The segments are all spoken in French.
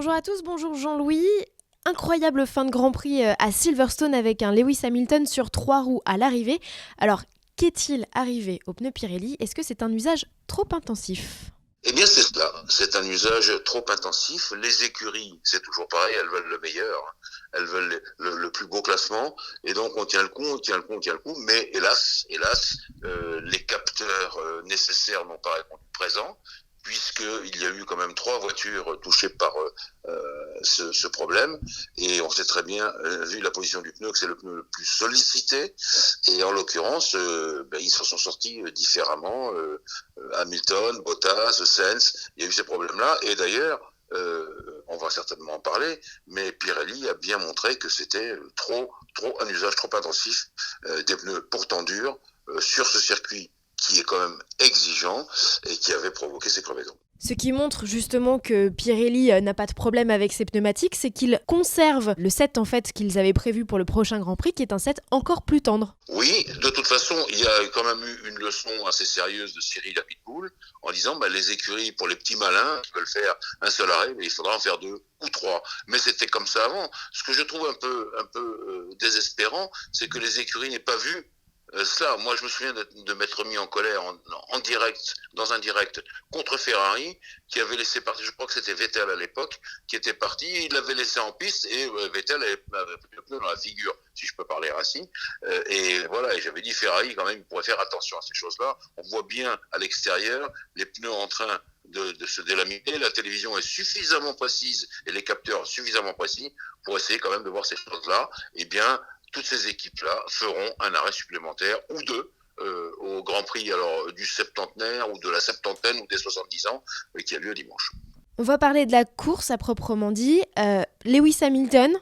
Bonjour à tous, bonjour Jean-Louis. Incroyable fin de Grand Prix à Silverstone avec un Lewis Hamilton sur 3 roues à l'arrivée. Alors, qu'est-il arrivé au pneu Pirelli? Est-ce que c'est un usage trop intensif? Eh bien, c'est cela. C'est un usage trop intensif. Les écuries, c'est toujours pareil, elles veulent le meilleur. Elles veulent le plus beau classement. Et donc, on tient le coup, on tient le coup, on tient le coup. Mais hélas, les capteurs nécessaires n'ont pas répondu présent, puisqu'il y a eu quand même 3 voitures touchées par ce problème. Et on sait très bien, vu la position du pneu, que c'est le pneu le plus sollicité. Et en l'occurrence, ils se sont sortis différemment. Hamilton, Bottas, Sainz, il y a eu ces problèmes-là. Et d'ailleurs, on va certainement en parler, mais Pirelli a bien montré que c'était un usage trop intensif des pneus pourtant durs sur ce circuit qui est quand même exigeant et qui avait provoqué ces crevaisons. Ce qui montre justement que Pirelli n'a pas de problème avec ses pneumatiques, c'est qu'ils conservent le set en fait qu'ils avaient prévu pour le prochain Grand Prix, qui est un set encore plus tendre. Oui, de toute façon, il y a quand même eu une leçon assez sérieuse de Cyril Abitboul en disant les écuries pour les petits malins qui veulent faire un seul arrêt, mais il faudra en faire 2 ou 3. Mais c'était comme ça avant. Ce que je trouve un peu désespérant, c'est que les écuries n'aient pas vu cela. Moi, je me souviens de m'être mis en colère en direct, dans un direct, contre Ferrari, qui avait laissé partir, je crois que c'était Vettel à l'époque, qui était parti, il l'avait laissé en piste, et Vettel avait pris le pneu dans la figure, si je peux parler ainsi. Et voilà, et j'avais dit Ferrari, quand même, il pourrait faire attention à ces choses-là. On voit bien à l'extérieur les pneus en train de se délaminer, la télévision est suffisamment précise, et les capteurs suffisamment précis, pour essayer quand même de voir ces choses-là. Eh bien, toutes ces équipes-là feront un arrêt supplémentaire ou 2 au Grand Prix alors du septentenaire ou de la septantaine ou des 70 ans qui a lieu dimanche. On va parler de la course à proprement dit. Lewis Hamilton,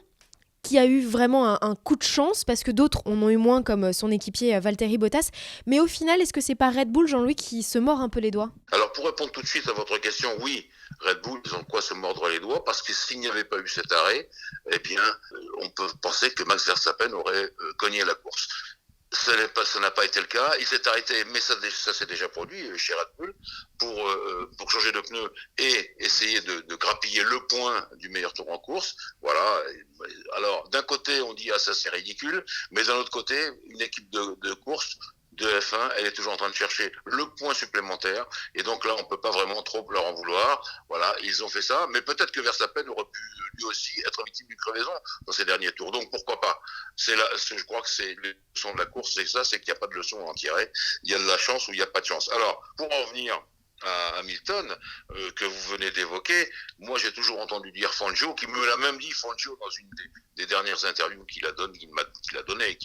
qui a eu vraiment un coup de chance, parce que d'autres en ont eu moins, comme son équipier Valtteri Bottas. Mais au final, est-ce que c'est pas Red Bull, Jean-Louis, qui se mord un peu les doigts? Alors pour répondre tout de suite à votre question, oui, Red Bull, ils ont de quoi se mordre les doigts, parce que s'il n'y avait pas eu cet arrêt, eh bien, on peut penser que Max Verstappen aurait cogné la course. Ça n'a pas été le cas. Il s'est arrêté, mais ça s'est déjà produit chez Red Bull pour changer de pneu et essayer de grappiller le point du meilleur tour en course. Voilà. Alors d'un côté, on dit ça c'est ridicule, mais d'un autre côté, une équipe de course de F1, elle est toujours en train de chercher le point supplémentaire, et donc là, on peut pas vraiment trop leur en vouloir. Voilà, ils ont fait ça, mais peut-être que Verstappen aurait pu lui aussi être victime d'une crevaison dans ses derniers tours. Donc pourquoi pas? Je crois que c'est les leçons de la course, c'est ça, c'est qu'il n'y a pas de leçon à en tirer. Il y a de la chance ou il n'y a pas de chance. Alors, pour en venir à Hamilton, que vous venez d'évoquer, moi j'ai toujours entendu dire Fangio, qui me l'a même dit, Fangio, dans une des dernières interviews qu'il a donné,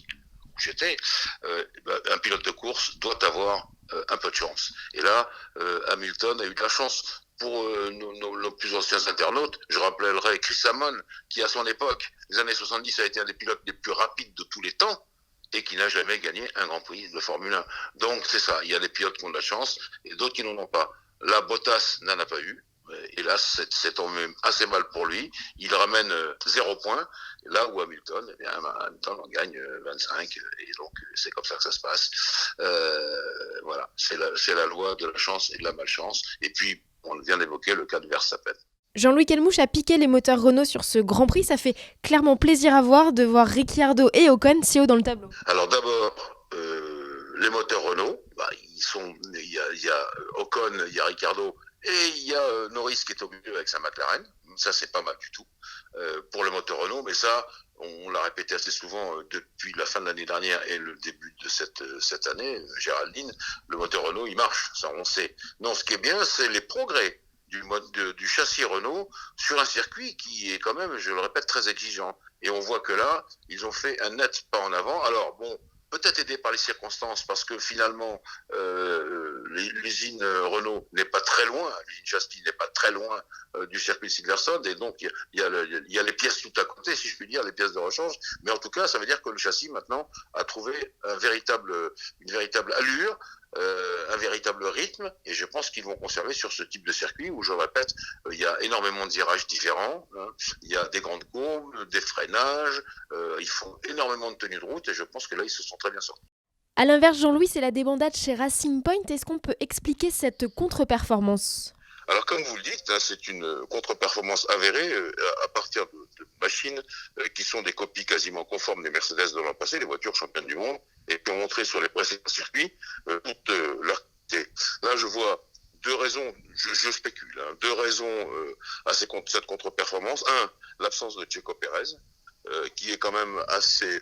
j'étais, un pilote de course doit avoir un peu de chance. Et là, Hamilton a eu de la chance. Pour nos plus anciens internautes, je rappellerai Chris Amon, qui à son époque, les années 70, a été un des pilotes les plus rapides de tous les temps et qui n'a jamais gagné un Grand Prix de Formule 1. Donc c'est ça, il y a des pilotes qui ont de la chance et d'autres qui n'en ont pas. Là, Bottas n'en a pas eu. Hélas, c'est tombé assez mal pour lui. Il ramène 0 points, là où Hamilton, eh bien, Hamilton en gagne 25, et donc c'est comme ça que ça se passe. Voilà, c'est la loi de la chance et de la malchance. Et puis, on vient d'évoquer le cas de Verstappen. Jean-Louis Kelmouche a piqué les moteurs Renault sur ce Grand Prix. Ça fait clairement plaisir à voir de voir Ricciardo et Ocon si haut dans le tableau. Alors d'abord, les moteurs Renault, il y a Ocon, il y a Ricciardo, et il y a Norris qui est au milieu avec sa McLaren. Ça, c'est pas mal du tout pour le moteur Renault, mais ça, on l'a répété assez souvent depuis la fin de l'année dernière et le début de cette année, Géraldine, le moteur Renault, il marche, ça on sait. Non, ce qui est bien, c'est les progrès du châssis Renault sur un circuit qui est quand même, je le répète, très exigeant. Et on voit que là, ils ont fait un net pas en avant. Alors bon, peut-être aidé par les circonstances, parce que finalement, l'usine Renault n'est pas très loin, l'usine châssis n'est pas très loin du circuit de Silverstone, et donc il y a les pièces tout à côté, si je puis dire, les pièces de rechange, mais en tout cas, ça veut dire que le châssis, maintenant, a trouvé une véritable allure, un véritable rythme, et je pense qu'ils vont conserver sur ce type de circuit où, je le répète, il y a énormément de virages différents, hein, il y a des grandes courbes, des freinages, il faut énormément de tenue de route, et je pense que là, ils se sont très bien sortis. A l'inverse, Jean-Louis, c'est la débandade chez Racing Point. Est-ce qu'on peut expliquer cette contre-performance? Alors, comme vous le dites, hein, c'est une contre-performance avérée à partir de machines qui sont des copies quasiment conformes des Mercedes de l'an passé, les voitures championnes du monde, et qui ont montré sur les précédents circuits toute leur qualité. Là, je vois deux raisons, je spécule, hein, deux raisons à cette contre-performance. Un, l'absence de Checo Pérez, qui est quand même assez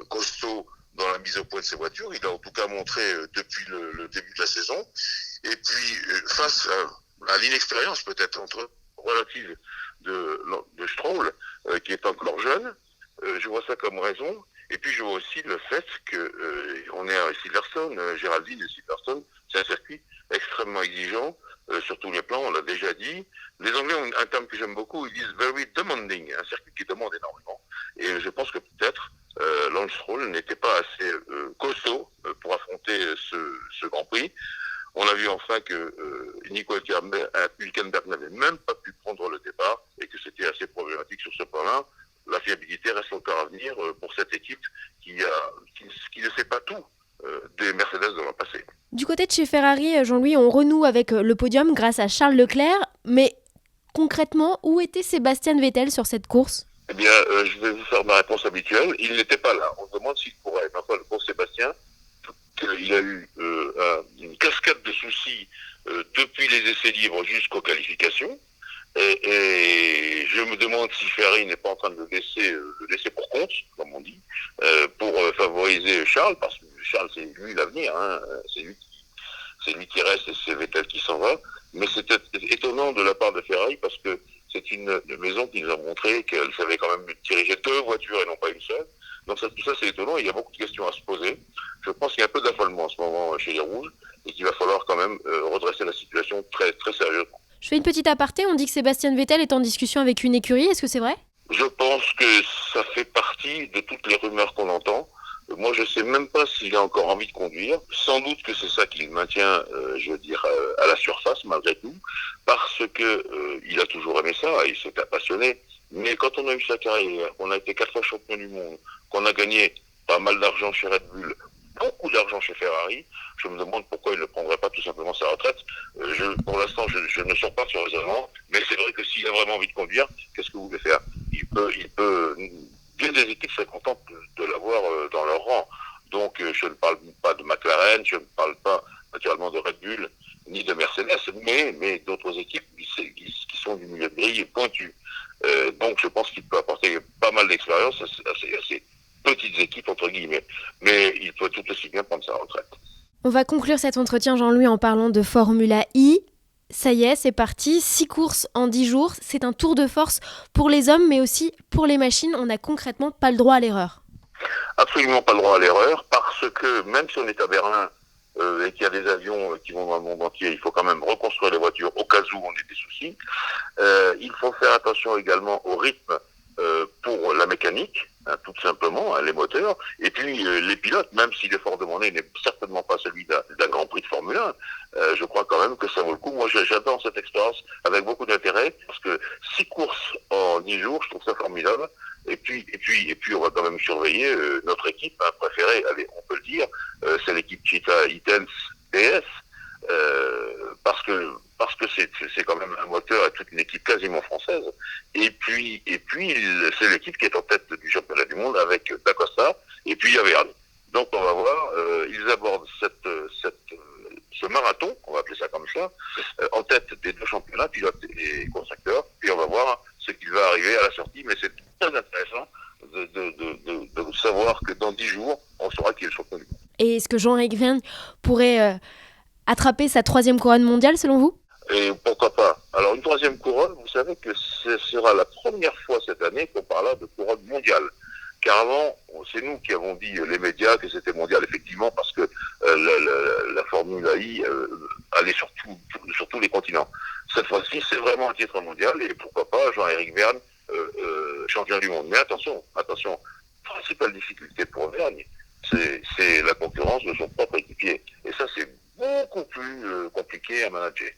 costaud dans la mise au point de ses voitures. Il a en tout cas montré depuis le début de la saison. Et puis, face à l'inexpérience peut-être relative de Stroll, qui est encore jeune, je vois ça comme raison. Et puis je vois aussi le fait qu'on est à Silverstone, Géraldine et Silverstone, c'est un circuit extrêmement exigeant sur tous les plans, on l'a déjà dit. Les Anglais ont un terme que j'aime beaucoup, ils disent very demanding, un circuit qui demande énormément. Et je pense que peut-être Lance Stroll n'était pas assez costaud pour affronter ce Grand Prix. On a vu enfin que Nico Hülkenberg n'avait même pas pu prendre le départ et que c'était assez problématique sur ce point-là. La fiabilité reste encore à venir pour cette équipe qui ne sait pas tout des Mercedes de l'an passé. Du côté de chez Ferrari, Jean-Louis, on renoue avec le podium grâce à Charles Leclerc, mais concrètement, où était Sébastien Vettel sur cette course ? Eh bien, je vais vous faire ma réponse habituelle. Il n'était pas là. On se demande s'il pourrait. Mais enfin, pour Sébastien, il a eu une cascade de soucis depuis les essais libres jusqu'aux qualifications. Et je me demande si Ferrari n'est pas en train de le laisser pour compte, comme on dit, pour favoriser Charles, parce que Charles, c'est lui l'avenir, hein, c'est lui qui reste et c'est Vettel qui s'en va. Mais c'était étonnant de la part de Ferrari, parce que c'est une maison qui nous a montré qu'elle savait quand même diriger deux voitures et non pas une seule. Donc tout ça, c'est étonnant. Il y a beaucoup de questions à se poser. Je pense qu'il y a un peu d'affolement en ce moment chez les Rouges et qu'il va falloir quand même redresser la situation très, très sérieusement. Je fais une petite aparté, on dit que Sébastien Vettel est en discussion avec une écurie, est-ce que c'est vrai ? Je pense que ça fait partie de toutes les rumeurs qu'on entend. Moi, je ne sais même pas s'il a encore envie de conduire. Sans doute que c'est ça qui le maintient, à la surface, malgré tout, parce que il a toujours aimé ça, il s'est passionné. Mais quand on a eu sa carrière, qu'on a été 4 fois champion du monde, qu'on a gagné pas mal d'argent chez Red Bull, beaucoup d'argent chez Ferrari, je me demande pourquoi il ne prendrait pas tout simplement sa retraite. Pour l'instant, je ne sors pas sur les raisonnements, mais c'est vrai que s'il a vraiment envie de conduire, qu'est-ce que vous voulez faire ? Il peut. Bien des équipes seraient contentes de l'avoir dans leur rang. Donc, je ne parle pas de McLaren, je ne parle pas naturellement de Red Bull, ni de Mercedes, mais d'autres équipes qui sont du milieu de grille pointu. Donc, je pense qu'il peut apporter pas mal d'expérience à ces petites équipes, entre guillemets. Mais il peut tout aussi bien prendre sa retraite. On va conclure cet entretien, Jean-Louis, en parlant de Formula I. Ça y est, c'est parti. 6 courses en 10 jours. C'est un tour de force pour les hommes, mais aussi pour les machines. On n'a concrètement pas le droit à l'erreur. Absolument pas le droit à l'erreur, parce que même si on est à Berlin et qu'il y a des avions qui vont dans le monde entier, il faut quand même reconstruire les voitures au cas où on ait des soucis. Il faut faire attention également au rythme pour la mécanique, hein, tout simplement, hein, les moteurs, et puis les pilotes, même si l'effort demandé n'est certainement pas celui d'un Grand Prix de Formule 1, je crois quand même que ça vaut le coup. Moi, j'adore cette expérience avec beaucoup d'intérêt, parce que 6 courses en 10 jours, je trouve ça formidable. Et puis, on va quand même surveiller notre équipe préférée, allez, on peut le dire, c'est l'équipe Cheetah Itens DS, parce que c'est quand même un moteur et toute une équipe quasiment française. Et puis c'est l'équipe qui est en tête du championnat du monde avec D'Acosta et puis Yaverny. Donc on va voir, ils abordent ce marathon, on va appeler ça comme ça, en tête des deux championnats, pilotes et constructeurs. Puis on va voir ce qui va arriver à la sortie, mais c'est très intéressant de savoir que dans 10 jours, on saura qui est le champion du monde. Et est-ce que Jean-Éric Vergne pourrait attraper sa 3e couronne mondiale, selon vous ? Et pourquoi pas ? Alors, une 3e couronne, vous savez que ce sera la première fois cette année qu'on parlera de couronne mondiale. Car avant, c'est nous qui avons dit, les médias, que c'était mondial, effectivement, parce que la Formule I allait sur tous les continents. Cette fois-ci, c'est vraiment un titre mondial, et pourquoi pas Jean-Éric Vergne, champion du monde. Mais attention, principale difficulté pour Vergne, c'est la concurrence de son propre équipier. Et ça, c'est beaucoup plus compliqué à manager.